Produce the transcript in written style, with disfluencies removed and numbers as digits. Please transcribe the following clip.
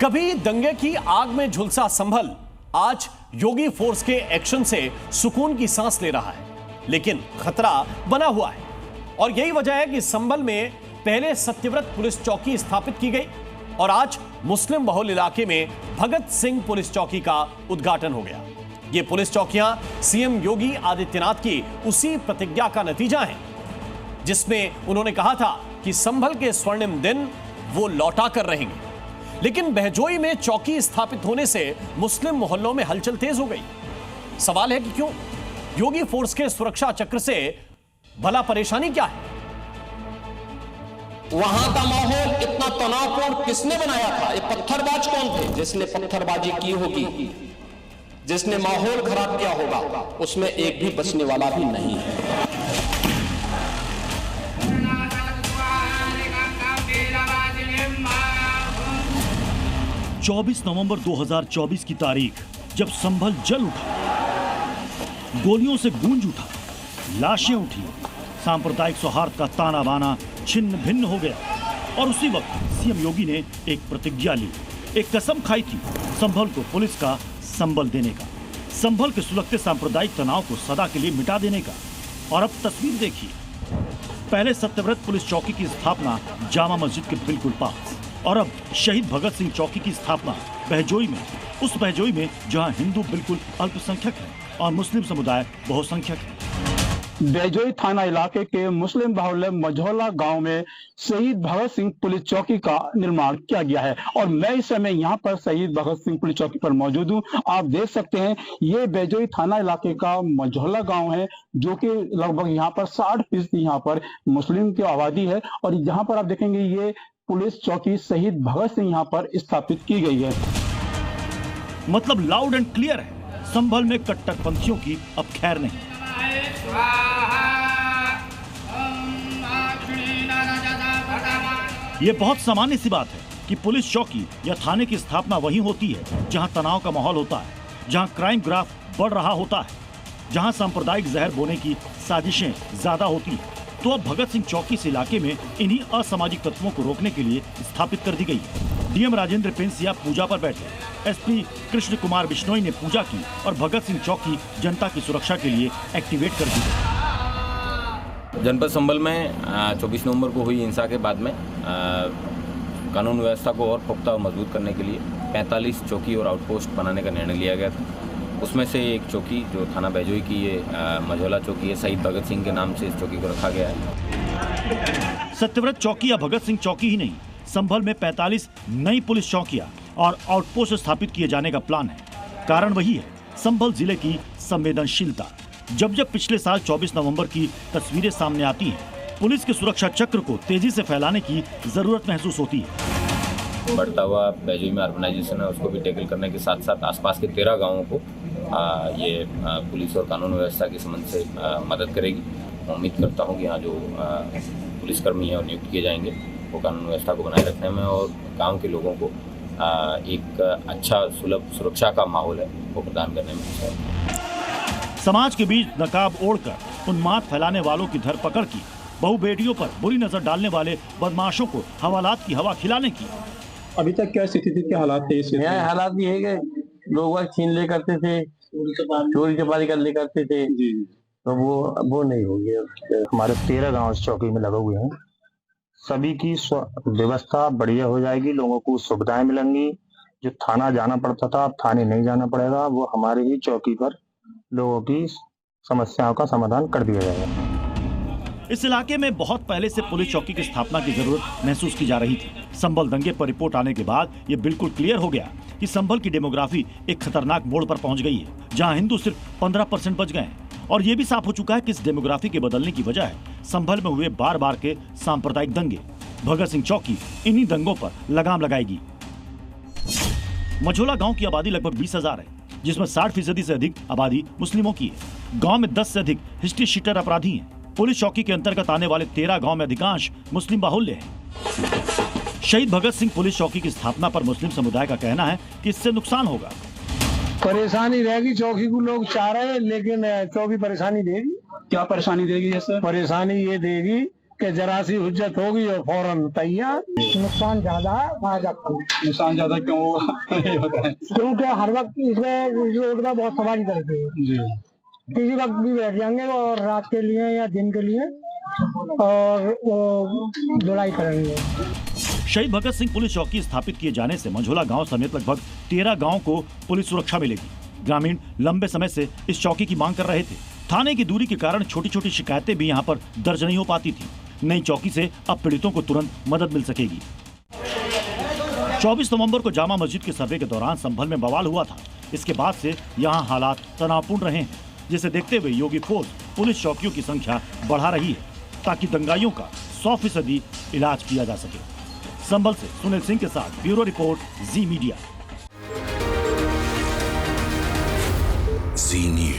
कभी दंगे की आग में झुलसा संभल आज योगी फोर्स के एक्शन से सुकून की सांस ले रहा है, लेकिन खतरा बना हुआ है। और यही वजह है कि संभल में पहले सत्यव्रत पुलिस चौकी स्थापित की गई और आज मुस्लिम बहुल इलाके में भगत सिंह पुलिस चौकी का उद्घाटन हो गया। ये पुलिस चौकियां सीएम योगी आदित्यनाथ की उसी प्रतिज्ञा का नतीजा है जिसमें उन्होंने कहा था कि संभल के स्वर्णिम दिन वो लौटा कर रहेंगे। लेकिन बहजोई में चौकी स्थापित होने से मुस्लिम मोहल्लों में हलचल तेज हो गई। सवाल है कि क्यों? योगी फोर्स के सुरक्षा चक्र से भला परेशानी क्या है? वहां का माहौल इतना तनावपूर्ण किसने बनाया था? ये पत्थरबाज कौन थे? जिसने पत्थरबाजी की होगी, जिसने माहौल खराब किया होगा, उसमें एक भी बचने वाला भी नहीं है। 24 नवंबर 2024 की तारीख, जब संभल जल उठा, गोलियों से गूंज उठा, लाशें उठी, सांप्रदायिक सौहार्द का ताना बाना छिन्न भिन्न हो गया। और उसी वक्त सीएम योगी ने एक प्रतिज्ञा ली, एक कसम खाई थी संभल को पुलिस का संबल देने का, संभल के सुलगते सांप्रदायिक तनाव को सदा के लिए मिटा देने का। और अब तस्वीर देखिए, पहले सत्यव्रत पुलिस चौकी की स्थापना जामा मस्जिद के बिल्कुल पास, और अब शहीद भगत सिंह चौकी की स्थापना बहजोई में, उस बहजोई में जहां हिंदू बिल्कुल अल्पसंख्यक है और मुस्लिम समुदाय बहुसंख्यक है। बहजोई थाना इलाके के मुस्लिम बाहुल्य मझौला गांव में शहीद भगत सिंह पुलिस चौकी का निर्माण किया गया है और मैं इस समय यहां पर शहीद भगत सिंह पुलिस चौकी पर मौजूद हूं। आप देख सकते हैं ये बहजोई थाना इलाके का मझौला गांव है, जो कि लगभग यहां पर 60% यहां पर मुस्लिम की आबादी है। और जहां पर आप देखेंगे ये पुलिस चौकी शहीद भगत सिंह यहां पर स्थापित की गई है। मतलब लाउड एंड क्लियर है, संभल में कट्टरपंथियों की अब खैर नहीं। ये बहुत सामान्य सी बात है कि पुलिस चौकी या थाने की स्थापना वहीं होती है जहां तनाव का माहौल होता है, जहां क्राइम ग्राफ बढ़ रहा होता है, जहां सांप्रदायिक जहर बोने की साजिशें ज्यादा होती हैं। तो अब भगत सिंह चौकी इस इलाके में इन्हीं असामाजिक तत्वों को रोकने के लिए स्थापित कर दी गई है। डीएम राजेंद्र पेंसिया पूजा पर बैठे, एसपी कृष्ण कुमार बिश्नोई ने पूजा की और भगत सिंह चौकी जनता की सुरक्षा के लिए एक्टिवेट कर दी गई। जनपद संभल में 24 नवंबर को हुई हिंसा के बाद में कानून व्यवस्था को और पुख्ता और मजबूत करने के लिए 45 चौकी और आउटपोस्ट बनाने का निर्णय लिया गया था। उसमें से एक चौकी जो थाना बहजोई की ये मझौला चौकी है, शहीद भगत सिंह के नाम से इस चौकी को रखा गया है। सत्यव्रत चौकी या भगत सिंह चौकी ही नहीं, संभल में 45 नई पुलिस चौकियां और आउटपोस्ट स्थापित किए जाने का प्लान है। कारण वही है, संभल जिले की संवेदनशीलता। जब पिछले साल 24 नवंबर की तस्वीरें सामने आती हैं, पुलिस के सुरक्षा चक्र को तेजी से फैलाने की जरूरत महसूस होती है। बढ़ता हुआ बहजोई में अर्बनाइजेशन है, उसको भी टैकल करने के साथ साथ आसपास के 13 गाँवों को ये पुलिस और कानून व्यवस्था के संबंध से मदद करेगी। उम्मीद करता हूँ कि यहाँ जो पुलिसकर्मी हैं और नियुक्त किए जाएंगे वो कानून व्यवस्था को बनाए रखने में और गांव के लोगों को एक अच्छा सुलभ सुरक्षा का माहौल है वो प्रदान करने में। समाज के बीच नकाब ओढ़कर उन्माद फैलाने वालों की धरपकड़ की, बहु बेटियों पर बुरी नजर डालने वाले बदमाशों को हवालात की हवा खिलाने की। अभी तक क्या स्थिति थी, क्या हालात थे? यहाँ हालात ये है कि लोग छीन ले करते थे, चोरी चपारी कर ले करते थे जी। तो वो नहीं हो गया। हमारे 13 गांव इस चौकी में लगे हुए हैं, सभी की व्यवस्था बढ़िया हो जाएगी, लोगों को सुविधाएं मिलेंगी। जो थाना जाना पड़ता था अब थाने नहीं जाना पड़ेगा, वो हमारे ही चौकी पर लोगों की समस्याओं का समाधान कर दिया जाएगा। इस इलाके में बहुत पहले से पुलिस चौकी की स्थापना की जरूरत महसूस की जा रही थी। संभल दंगे पर रिपोर्ट आने के बाद ये बिल्कुल क्लियर हो गया कि संभल की डेमोग्राफी एक खतरनाक मोड़ पर पहुंच गई है, जहां हिंदू सिर्फ 15% बच गए हैं। और ये भी साफ हो चुका है कि इस डेमोग्राफी के बदलने की वजह है संभल में हुए बार बार के सांप्रदायिक दंगे। भगत सिंह चौकी इन्हीं दंगों पर लगाम लगाएगी। मझौला गांव की आबादी लगभग 20,000 है, जिसमें 60% से अधिक आबादी मुस्लिमों की है। गांव में 10 से अधिक हिस्ट्री शीटर अपराधी हैं। पुलिस चौकी के अंतर्गत आने वाले 13 गांव में अधिकांश मुस्लिम बाहुल्य है। शहीद भगत सिंह पुलिस चौकी की स्थापना पर मुस्लिम समुदाय का कहना है कि इससे नुकसान होगा। परेशानी रहेगी, चौकी को लोग चाह रहे हैं, लेकिन चौकी परेशानी देगी। क्या परेशानी देगी? जैसे परेशानी ये देगी कि जरा सी हुज्जत होगी और फौरन तैयार। नुकसान ज्यादा है, फायदा कम। नुकसान ज्यादा क्यों होगा ये बताएं। क्योंकि हर वक्त इसमें रोड का बहुत सवारी करती है जी। किसी वक्त भी बैठ जाएंगे और रात के लिए या दिन के लिए और वो लड़ाई करेंगे। शहीद भगत सिंह पुलिस चौकी स्थापित किए जाने से मंझोला गांव समेत लगभग 13 गांव को पुलिस सुरक्षा मिलेगी। ग्रामीण लंबे समय से इस चौकी की मांग कर रहे थे। थाने की दूरी के कारण छोटी छोटी शिकायतें भी यहां पर दर्ज नहीं हो पाती थी। नई चौकी से अब पीड़ितों को तुरंत मदद मिल सकेगी। 24 नवंबर को जामा मस्जिद के सर्वे के दौरान संभल में बवाल हुआ था। इसके बाद से यहां हालात तनावपूर्ण रहे हैं, जिसे देखते हुए योगी फोर्स पुलिस चौकियों की संख्या बढ़ा रही है ताकि दंगाइयों का 100% इलाज किया जा सके। संभल से सुनील सिंह के साथ ब्यूरो रिपोर्ट, जी मीडिया। जी न्यूज़।